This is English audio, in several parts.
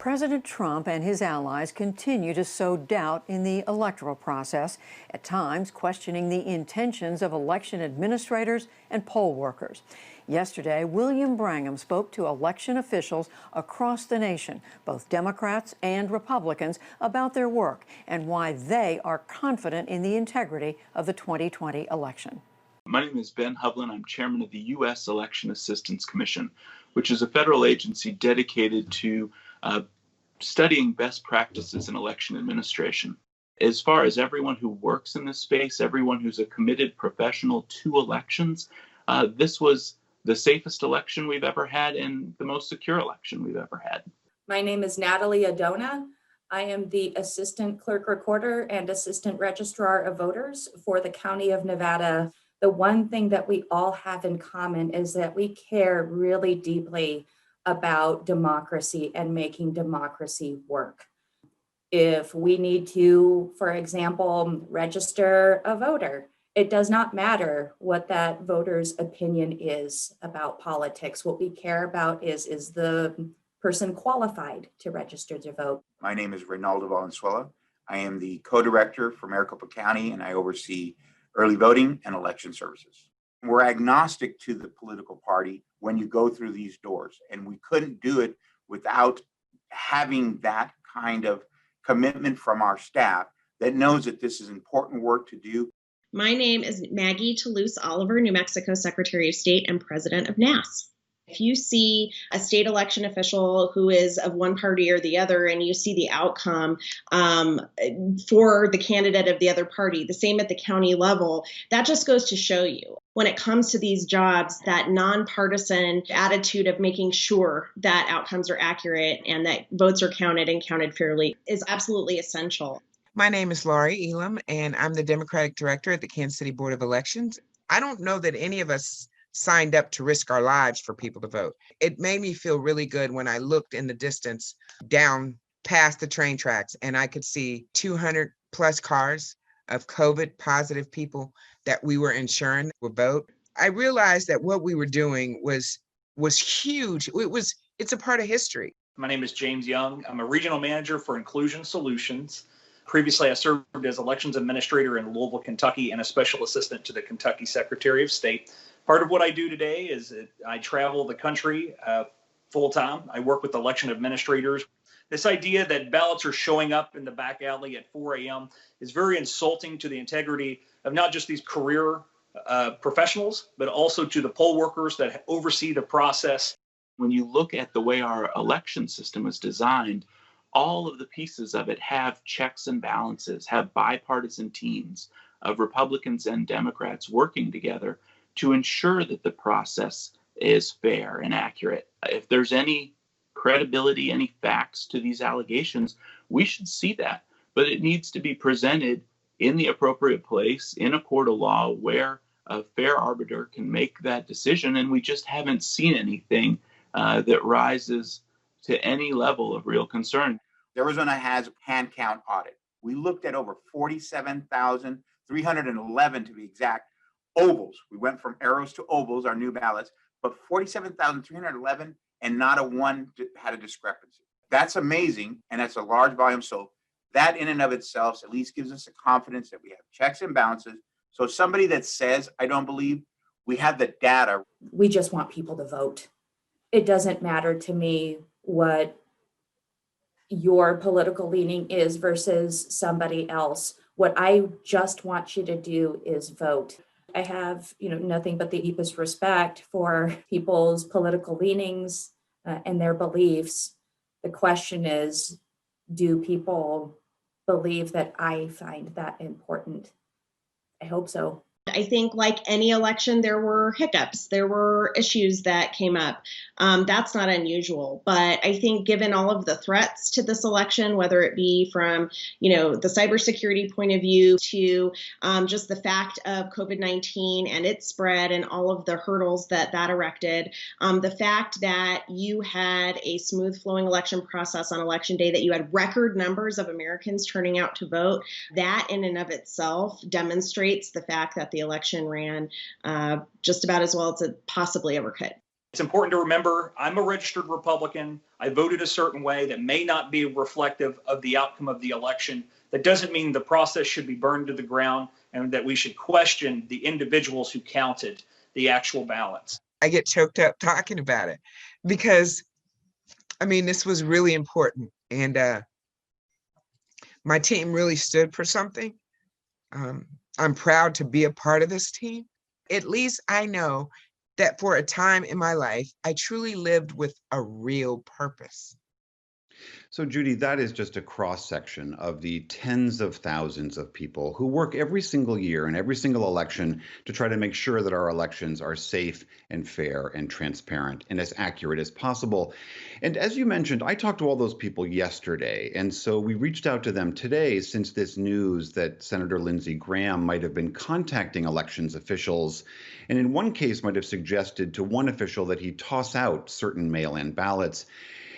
President Trump and his allies continue to sow doubt in the electoral process, at times questioning the intentions of election administrators and poll workers. Yesterday, William Brangham spoke to election officials across the nation, both Democrats and Republicans, about their work and why they are confident in the integrity of the 2020 election. My name is Ben Hovland. I'm chairman of the U.S. Election Assistance Commission, which is a federal agency dedicated to studying best practices in election administration. As far as everyone who works in this space, everyone who's a committed professional to elections, this was the safest election we've ever had and the most secure election we've ever had. My name is Natalie Adona. I am the Assistant Clerk Recorder and Assistant Registrar of Voters for the County of Nevada. The one thing that we all have in common is that we care really deeply about democracy and making democracy work. If we need to, for example, register a voter, it does not matter what that voter's opinion is about politics. What we care about is the person qualified to register to vote. My name is Reynaldo Valenzuela. I am the co-director for Maricopa County, and I oversee early voting and election services. We're agnostic to the political party when you go through these doors, and we couldn't do it without having that kind of commitment from our staff that knows that this is important work to do. My name is Maggie Toulouse Oliver, New Mexico Secretary of State and President of NAS. If you see a state election official who is of one party or the other, and you see the outcome for the candidate of the other party, the same at the county level, that just goes to show you when it comes to these jobs, that nonpartisan attitude of making sure that outcomes are accurate and that votes are counted and counted fairly is absolutely essential. My name is Laurie Elam, and I'm the Democratic Director at the Kansas City Board of Elections. I don't know that any of us signed up to risk our lives for people to vote. It made me feel really good when I looked in the distance down past the train tracks and I could see 200 plus cars of COVID positive people that we were ensuring would vote. I realized that what we were doing was huge. It's a part of history. My name is James Young. I'm a regional manager for Inclusion Solutions. Previously, I served as elections administrator in Louisville, Kentucky, and a special assistant to the Kentucky Secretary of State. Part of what I do today is I travel the country full time. I work with election administrators. This idea that ballots are showing up in the back alley at 4 a.m. is very insulting to the integrity of not just these career professionals, but also to the poll workers that oversee the process. When you look at the way our election system is designed, all of the pieces of it have checks and balances, have bipartisan teams of Republicans and Democrats working together to ensure that the process is fair and accurate. If there's any credibility, any facts to these allegations, we should see that. But it needs to be presented in the appropriate place in a court of law where a fair arbiter can make that decision. And we just haven't seen anything that rises to any level of real concern. Arizona has a hand count audit. We looked at over 47,311 to be exact ovals. We went from arrows to ovals, our new ballots, but 47,311 and not a one had a discrepancy. That's amazing, and that's a large volume. So that in and of itself at least gives us a confidence that we have checks and balances. So somebody that says, I don't believe, we have the data. We just want people to vote. It doesn't matter to me what your political leaning is versus somebody else. What I just want you to do is vote. I have, nothing but the deepest respect for people's political leanings and their beliefs. The question is, do people believe that I find that important? I hope so. I think like any election, there were hiccups, there were issues that came up. That's not unusual. But I think given all of the threats to this election, whether it be from, the cybersecurity point of view to just the fact of COVID-19 and its spread and all of the hurdles that erected, the fact that you had a smooth flowing election process on election day, that you had record numbers of Americans turning out to vote, that in and of itself demonstrates the fact that the election ran just about as well as it possibly ever could. It's important to remember I'm a registered Republican. I voted a certain way that may not be reflective of the outcome of the election. That doesn't mean the process should be burned to the ground and that we should question the individuals who counted the actual ballots. I get choked up talking about it because, I mean, this was really important. And my team really stood for something. I'm proud to be a part of this team. At least I know that for a time in my life, I truly lived with a real purpose. So, Judy, that is just a cross section of the tens of thousands of people who work every single year and every single election to try to make sure that our elections are safe and fair and transparent and as accurate as possible. And as you mentioned, I talked to all those people yesterday. And so we reached out to them today since this news that Senator Lindsey Graham might have been contacting elections officials. And in one case might have suggested to one official that he toss out certain mail-in ballots.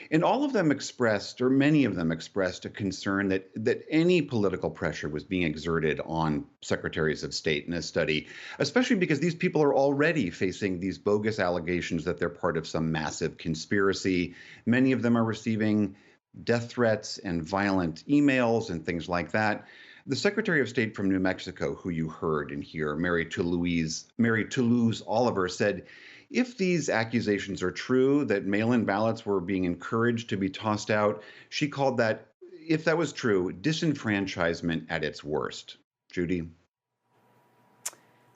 And all of them expressed, or many of them expressed, a concern that any political pressure was being exerted on secretaries of state in this study, especially because these people are already facing these bogus allegations that they're part of some massive conspiracy. Many of them are receiving death threats and violent emails and things like that. The Secretary of State from New Mexico, who you heard and hear, Mary Toulouse Oliver, said, if these accusations are true, that mail-in ballots were being encouraged to be tossed out, she called that, if that was true, disenfranchisement at its worst. Judy?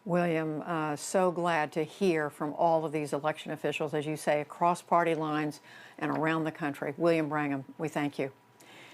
William, so glad to hear from all of these election officials, as you say, across party lines and around the country. William Brangham, we thank you.